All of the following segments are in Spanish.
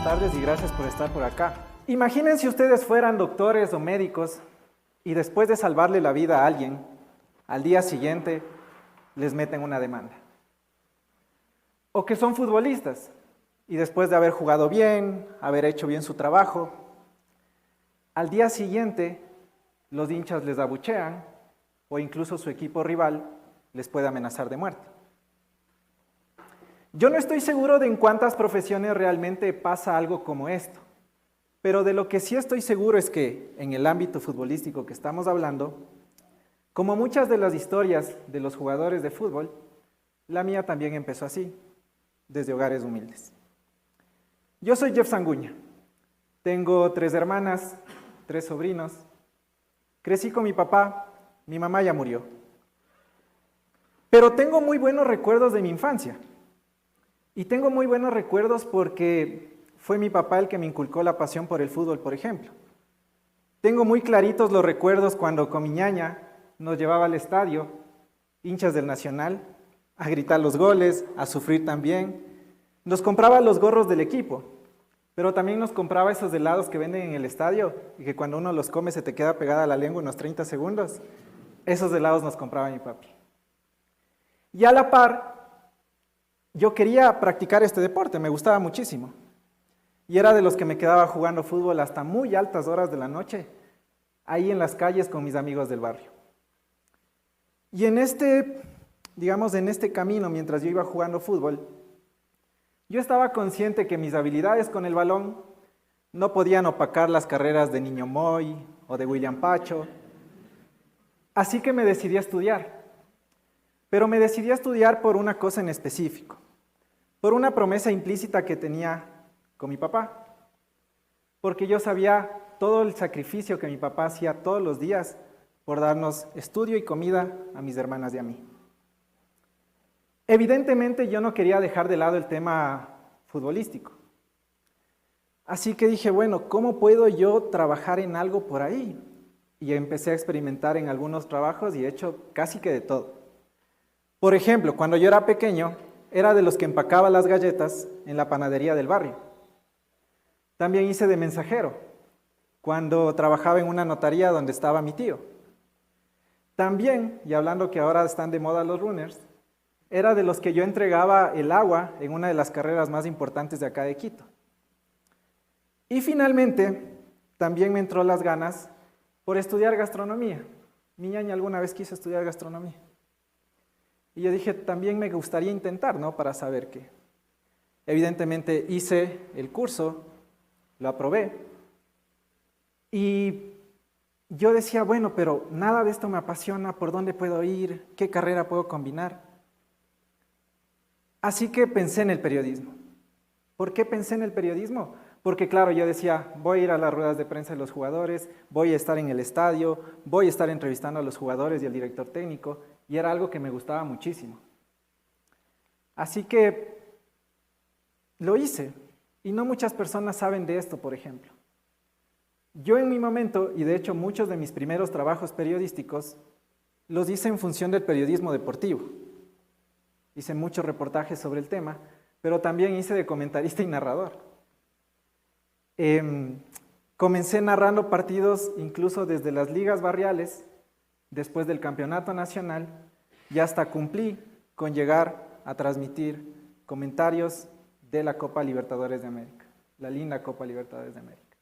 tardes y gracias por estar por acá. Imaginen si ustedes fueran doctores o médicos y después de salvarle la vida a alguien, al día siguiente les meten una demanda. O que son futbolistas y después de haber jugado bien, haber hecho bien su trabajo, al día siguiente los hinchas les abuchean o incluso su equipo rival les puede amenazar de muerte. Yo no estoy seguro de en cuántas profesiones realmente pasa algo como esto, pero de lo que sí estoy seguro es que en el ámbito futbolístico que estamos hablando, como muchas de las historias de los jugadores de fútbol, la mía también empezó así, desde hogares humildes. Yo soy Jeff Sanguña, tengo 3 hermanas, 3 sobrinos, crecí con mi papá, mi mamá ya murió, pero tengo muy buenos recuerdos de mi infancia. Y tengo muy buenos recuerdos porque fue mi papá el que me inculcó la pasión por el fútbol, por ejemplo. Tengo muy claritos los recuerdos cuando con mi ñaña nos llevaba al estadio, hinchas del Nacional, a gritar los goles, a sufrir también. Nos compraba los gorros del equipo, pero también nos compraba esos helados que venden en el estadio y que cuando uno los come se te queda pegada la lengua unos 30 segundos. Esos helados nos compraba mi papi. Y a la par, yo quería practicar este deporte, me gustaba muchísimo. Y era de los que me quedaba jugando fútbol hasta muy altas horas de la noche, ahí en las calles con mis amigos del barrio. Y en este camino, mientras yo iba jugando fútbol, yo estaba consciente que mis habilidades con el balón no podían opacar las carreras de Niño Moy o de William Pacho. Así que me decidí a estudiar. Pero me decidí a estudiar por una cosa en específico. Por una promesa implícita que tenía con mi papá, porque yo sabía todo el sacrificio que mi papá hacía todos los días por darnos estudio y comida a mis hermanas y a mí. Evidentemente yo no quería dejar de lado el tema futbolístico, así que dije, bueno, ¿cómo puedo yo trabajar en algo por ahí? Y empecé a experimentar en algunos trabajos y he hecho casi que de todo. Por ejemplo, cuando yo era pequeño, era de los que empacaba las galletas en la panadería del barrio. También hice de mensajero, cuando trabajaba en una notaría donde estaba mi tío. También, y hablando que ahora están de moda los runners, era de los que yo entregaba el agua en una de las carreras más importantes de acá de Quito. Y finalmente, también me entró las ganas por estudiar gastronomía. Mi ñaña alguna vez quiso estudiar gastronomía. Y yo dije, también me gustaría intentar, ¿no? Para saber qué. Evidentemente hice el curso, lo aprobé. Y yo decía, bueno, pero nada de esto me apasiona, ¿por dónde puedo ir? ¿Qué carrera puedo combinar? Así que pensé en el periodismo. ¿Por qué pensé en el periodismo? Porque claro, yo decía, voy a ir a las ruedas de prensa de los jugadores, voy a estar en el estadio, voy a estar entrevistando a los jugadores y al director técnico, y era algo que me gustaba muchísimo. Así que lo hice, y no muchas personas saben de esto, por ejemplo. Yo en mi momento, y de hecho muchos de mis primeros trabajos periodísticos, los hice en función del periodismo deportivo. Hice muchos reportajes sobre el tema, pero también hice de comentarista y narrador. Comencé narrando partidos incluso desde las ligas barriales, después del campeonato nacional, y hasta cumplí con llegar a transmitir comentarios de la Copa Libertadores de América, la linda Copa Libertadores de América.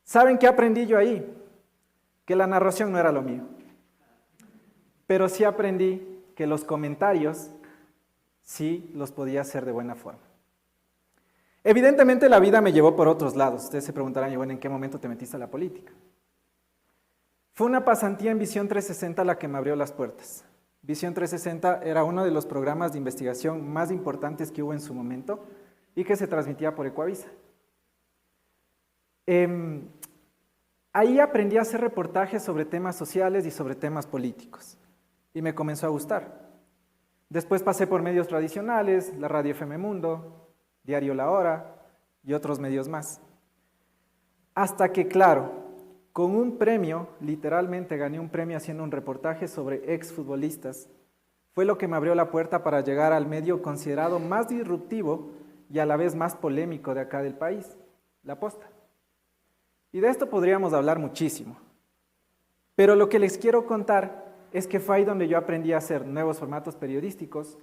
¿Saben qué aprendí yo ahí? Que la narración no era lo mío, pero sí aprendí que los comentarios sí los podía hacer de buena forma. Evidentemente la vida me llevó por otros lados. Ustedes se preguntarán, bueno, ¿en qué momento te metiste a la política? Fue una pasantía en Visión 360 la que me abrió las puertas. Visión 360 era uno de los programas de investigación más importantes que hubo en su momento y que se transmitía por Ecuavisa. Ahí aprendí a hacer reportajes sobre temas sociales y sobre temas políticos y me comenzó a gustar. Después pasé por medios tradicionales, la Radio FM Mundo, Diario La Hora y otros medios más. Hasta que, claro, con un premio, literalmente gané un premio haciendo un reportaje sobre exfutbolistas. Fue lo que me abrió la puerta para llegar al medio considerado más disruptivo y a la vez más polémico de acá del país, La Posta. Y de esto podríamos hablar muchísimo. Pero lo que les quiero contar es que fue ahí donde yo aprendí a hacer nuevos formatos periodísticos,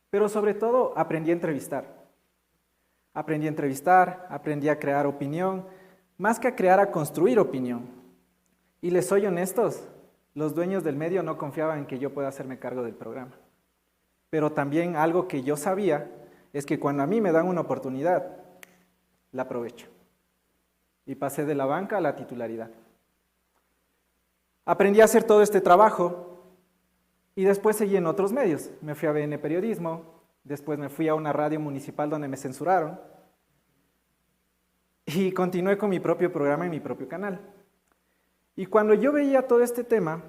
pero sobre todo aprendí a entrevistar. Aprendí a crear opinión, más que a crear, a construir opinión. Y les soy honestos, los dueños del medio no confiaban en que yo pueda hacerme cargo del programa. Pero también algo que yo sabía es que cuando a mí me dan una oportunidad, la aprovecho. Y pasé de la banca a la titularidad. Aprendí a hacer todo este trabajo y después seguí en otros medios. Me fui a BN Periodismo, después me fui a una radio municipal donde me censuraron y continué con mi propio programa y mi propio canal. Y cuando yo veía todo este tema,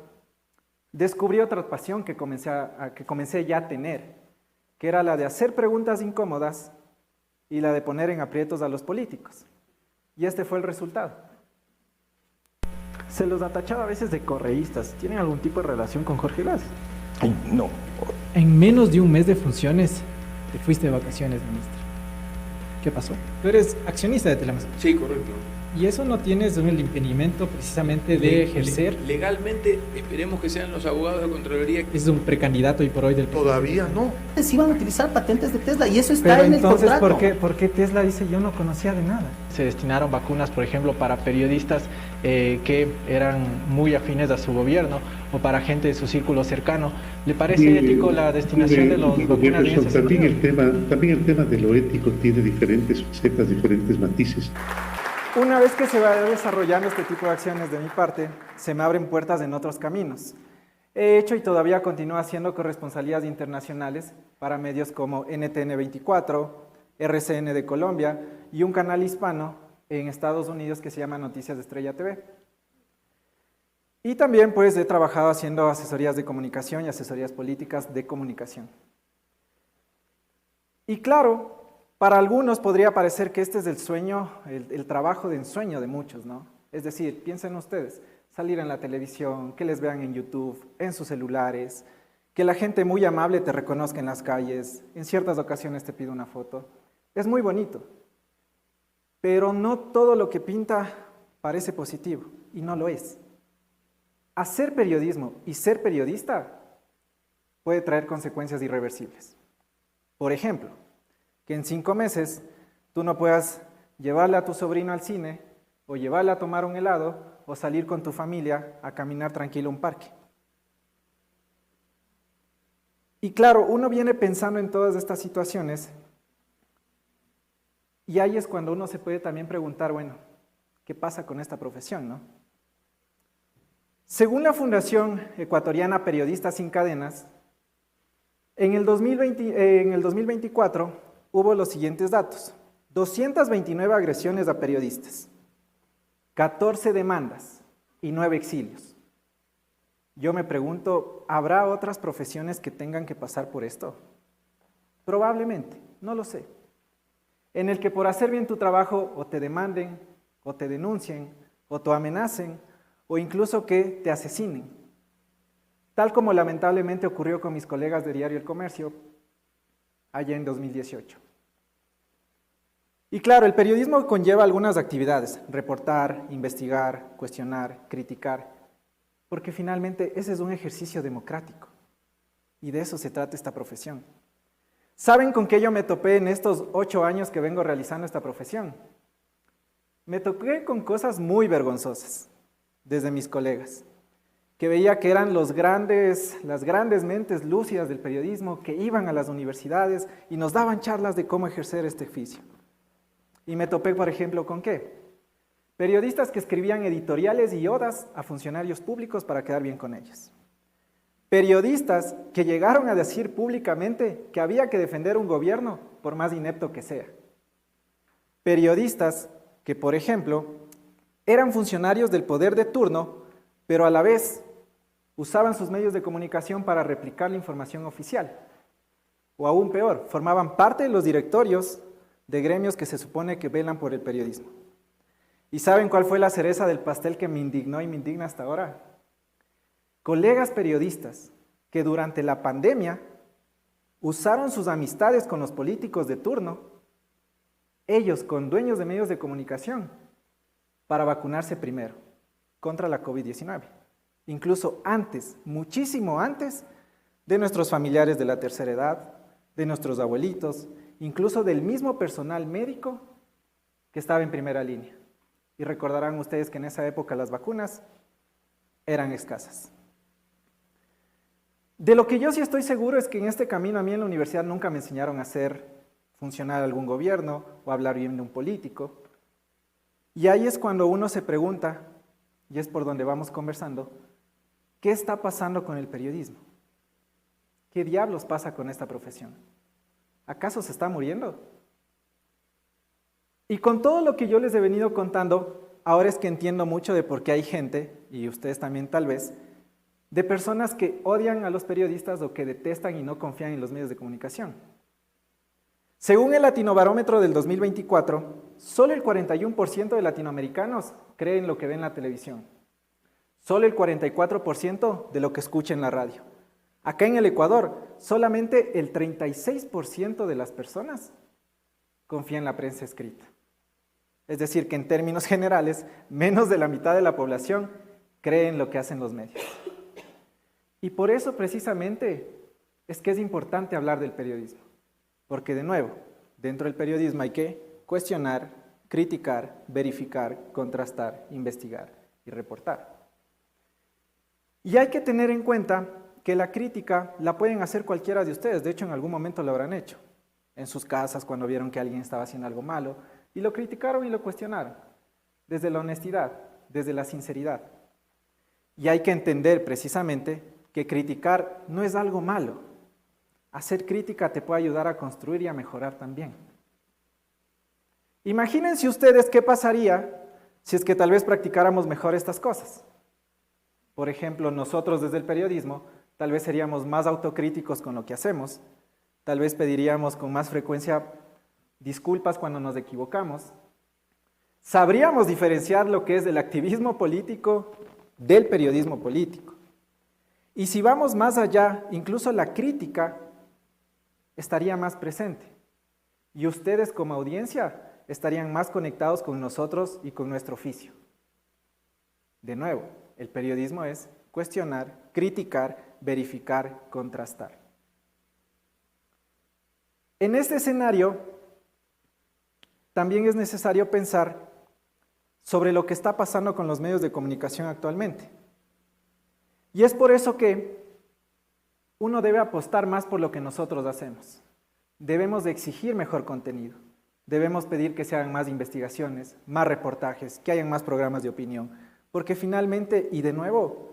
descubrí otra pasión que comencé ya a tener, que era la de hacer preguntas incómodas y la de poner en aprietos a los políticos. Y este fue el resultado. Se los atachaba a veces de correístas. ¿Tienen algún tipo de relación con Jorge Glass? Ay, no. En menos de un mes de funciones, te fuiste de vacaciones, ministro. ¿Qué pasó? Tú eres accionista de Telemaster. Sí, correcto. Y eso no tienes un impedimento precisamente de ejercer. Legalmente, esperemos que sean los abogados de Contraloría. Es un precandidato hoy por hoy del PPC. Todavía no. Se iban a utilizar patentes de Tesla y eso está Pero en entonces, el contrato. ¿por qué Tesla dice yo no conocía de nada? Se destinaron vacunas, por ejemplo, para periodistas que eran muy afines a su gobierno o para gente de su círculo cercano. ¿Le parece ético la destinación de los vacunas en ese sentido? También el tema de lo ético tiene diferentes facetas, diferentes matices. Una vez que se va desarrollando este tipo de acciones de mi parte, se me abren puertas en otros caminos. He hecho y todavía continúo haciendo corresponsalías internacionales para medios como NTN 24, RCN de Colombia y un canal hispano en Estados Unidos que se llama Noticias de Estrella TV. Y también pues he trabajado haciendo asesorías de comunicación y asesorías políticas de comunicación. Y claro, para algunos podría parecer que este es el sueño, el trabajo de ensueño de muchos, ¿no? Es decir, piensen ustedes, salir en la televisión, que les vean en YouTube, en sus celulares, que la gente muy amable te reconozca en las calles, en ciertas ocasiones te pide una foto. Es muy bonito, pero no todo lo que pinta parece positivo, y no lo es. Hacer periodismo y ser periodista puede traer consecuencias irreversibles. Por ejemplo, que en 5 meses tú no puedas llevarle a tu sobrino al cine o llevarle a tomar un helado o salir con tu familia a caminar tranquilo a un parque. Y claro, uno viene pensando en todas estas situaciones y ahí es cuando uno se puede también preguntar, bueno, ¿qué pasa con esta profesión, no? Según la Fundación Ecuatoriana Periodistas Sin Cadenas, en el 2024 hubo los siguientes datos: 229 agresiones a periodistas, 14 demandas y 9 exilios. Yo me pregunto, ¿habrá otras profesiones que tengan que pasar por esto? Probablemente, no lo sé. En el que por hacer bien tu trabajo o te demanden, o te denuncien, o te amenacen, o incluso que te asesinen. Tal como lamentablemente ocurrió con mis colegas de Diario El Comercio allá en 2018. Y claro, el periodismo conlleva algunas actividades: reportar, investigar, cuestionar, criticar, porque finalmente ese es un ejercicio democrático y de eso se trata esta profesión. ¿Saben con qué yo me topé en estos 8 años que vengo realizando esta profesión? Me topé con cosas muy vergonzosas desde mis colegas, que veía que eran las grandes mentes lúcidas del periodismo que iban a las universidades y nos daban charlas de cómo ejercer este oficio. Y me topé, por ejemplo, ¿con qué? Periodistas que escribían editoriales y odas a funcionarios públicos para quedar bien con ellos. Periodistas que llegaron a decir públicamente que había que defender un gobierno por más inepto que sea. Periodistas que, por ejemplo, eran funcionarios del poder de turno, pero a la vez usaban sus medios de comunicación para replicar la información oficial. O aún peor, formaban parte de los directorios de gremios que se supone que velan por el periodismo. ¿Y saben cuál fue la cereza del pastel que me indignó y me indigna hasta ahora? Colegas periodistas que durante la pandemia usaron sus amistades con los políticos de turno ellos con dueños de medios de comunicación, para vacunarse primero contra la COVID-19. Incluso antes, muchísimo antes de nuestros familiares de la tercera edad, de nuestros abuelitos, incluso del mismo personal médico que estaba en primera línea. Y recordarán ustedes que en esa época las vacunas eran escasas. De lo que yo sí estoy seguro es que en este camino a mí en la universidad nunca me enseñaron a hacer funcionar algún gobierno o a hablar bien de un político. Y ahí es cuando uno se pregunta, y es por donde vamos conversando, ¿qué está pasando con el periodismo? ¿Qué diablos pasa con esta profesión? ¿Acaso se está muriendo? Y con todo lo que yo les he venido contando, ahora es que entiendo mucho de por qué hay gente, y ustedes también tal vez, de personas que odian a los periodistas o que detestan y no confían en los medios de comunicación. Según el Latinobarómetro del 2024, solo el 41% de latinoamericanos creen lo que ven en la televisión. Solo el 44% de lo que escucha en la radio. Acá en el Ecuador, solamente el 36% de las personas confía en la prensa escrita. Es decir, que en términos generales, menos de la mitad de la población cree en lo que hacen los medios. Y por eso precisamente es que es importante hablar del periodismo. Porque de nuevo, dentro del periodismo hay que cuestionar, criticar, verificar, contrastar, investigar y reportar. Y hay que tener en cuenta que la crítica la pueden hacer cualquiera de ustedes, de hecho en algún momento lo habrán hecho, en sus casas cuando vieron que alguien estaba haciendo algo malo, y lo criticaron y lo cuestionaron, desde la honestidad, desde la sinceridad. Y hay que entender precisamente que criticar no es algo malo. Hacer crítica te puede ayudar a construir y a mejorar también. Imagínense ustedes qué pasaría si es que tal vez practicáramos mejor estas cosas. Por ejemplo, nosotros desde el periodismo tal vez seríamos más autocríticos con lo que hacemos, tal vez pediríamos con más frecuencia disculpas cuando nos equivocamos, sabríamos diferenciar lo que es el activismo político del periodismo político. Y si vamos más allá, incluso la crítica estaría más presente. Y ustedes como audiencia estarían más conectados con nosotros y con nuestro oficio. De nuevo, el periodismo es cuestionar, criticar, verificar, contrastar. En este escenario, también es necesario pensar sobre lo que está pasando con los medios de comunicación actualmente. Y es por eso que uno debe apostar más por lo que nosotros hacemos. Debemos de exigir mejor contenido. Debemos pedir que se hagan más investigaciones, más reportajes, que hayan más programas de opinión. Porque finalmente, y de nuevo,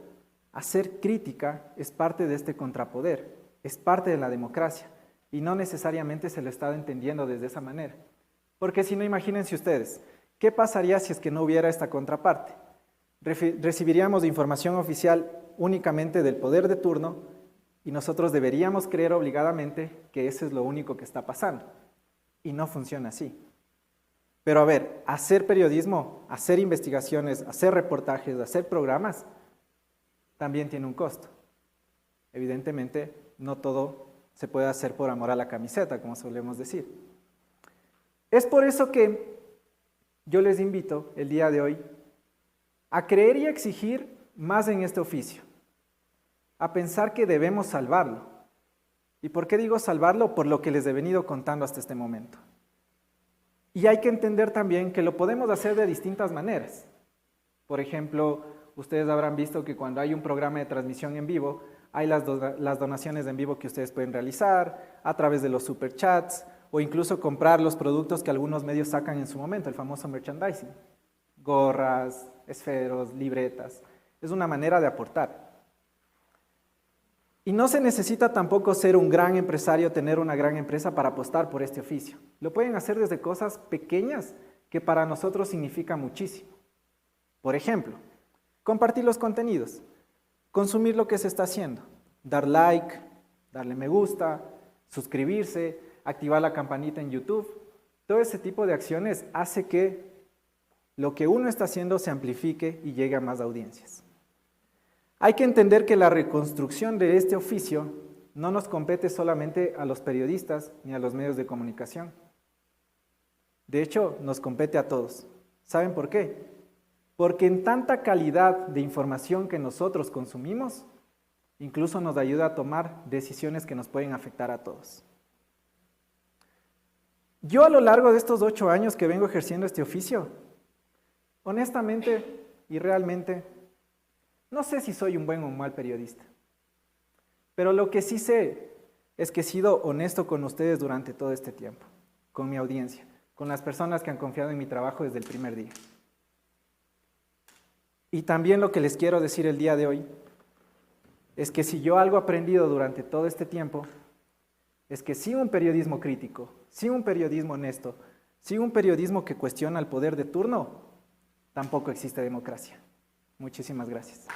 hacer crítica es parte de este contrapoder, es parte de la democracia. Y no necesariamente se lo está entendiendo desde esa manera. Porque si no, imagínense ustedes, ¿qué pasaría si es que no hubiera esta contraparte? Recibiríamos información oficial únicamente del poder de turno y nosotros deberíamos creer obligadamente que eso es lo único que está pasando. Y no funciona así. Pero a ver, hacer periodismo, hacer investigaciones, hacer reportajes, hacer programas, también tiene un costo. Evidentemente, no todo se puede hacer por amor a la camiseta, como solemos decir. Es por eso que yo les invito el día de hoy a creer y a exigir más en este oficio, a pensar que debemos salvarlo. ¿Y por qué digo salvarlo? Por lo que les he venido contando hasta este momento. Y hay que entender también que lo podemos hacer de distintas maneras. Por ejemplo, ustedes habrán visto que cuando hay un programa de transmisión en vivo, hay las donaciones en vivo que ustedes pueden realizar a través de los superchats o incluso comprar los productos que algunos medios sacan en su momento, el famoso merchandising. Gorras, esferos, libretas. Es una manera de aportar. Y no se necesita tampoco ser un gran empresario, tener una gran empresa para apostar por este oficio. Lo pueden hacer desde cosas pequeñas que para nosotros significan muchísimo. Por ejemplo, compartir los contenidos, consumir lo que se está haciendo, dar like, darle me gusta, suscribirse, activar la campanita en YouTube. Todo ese tipo de acciones hace que lo que uno está haciendo se amplifique y llegue a más audiencias. Hay que entender que la reconstrucción de este oficio no nos compete solamente a los periodistas ni a los medios de comunicación. De hecho, nos compete a todos. ¿Saben por qué? Porque en tanta calidad de información que nosotros consumimos, incluso nos ayuda a tomar decisiones que nos pueden afectar a todos. Yo a lo largo de estos 8 años que vengo ejerciendo este oficio, honestamente y realmente, no sé si soy un buen o un mal periodista, pero lo que sí sé es que he sido honesto con ustedes durante todo este tiempo, con mi audiencia, con las personas que han confiado en mi trabajo desde el primer día. Y también lo que les quiero decir el día de hoy es que si yo algo he aprendido durante todo este tiempo, es que sin un periodismo crítico, sin un periodismo honesto, sin un periodismo que cuestiona el poder de turno, tampoco existe democracia. Muchísimas gracias.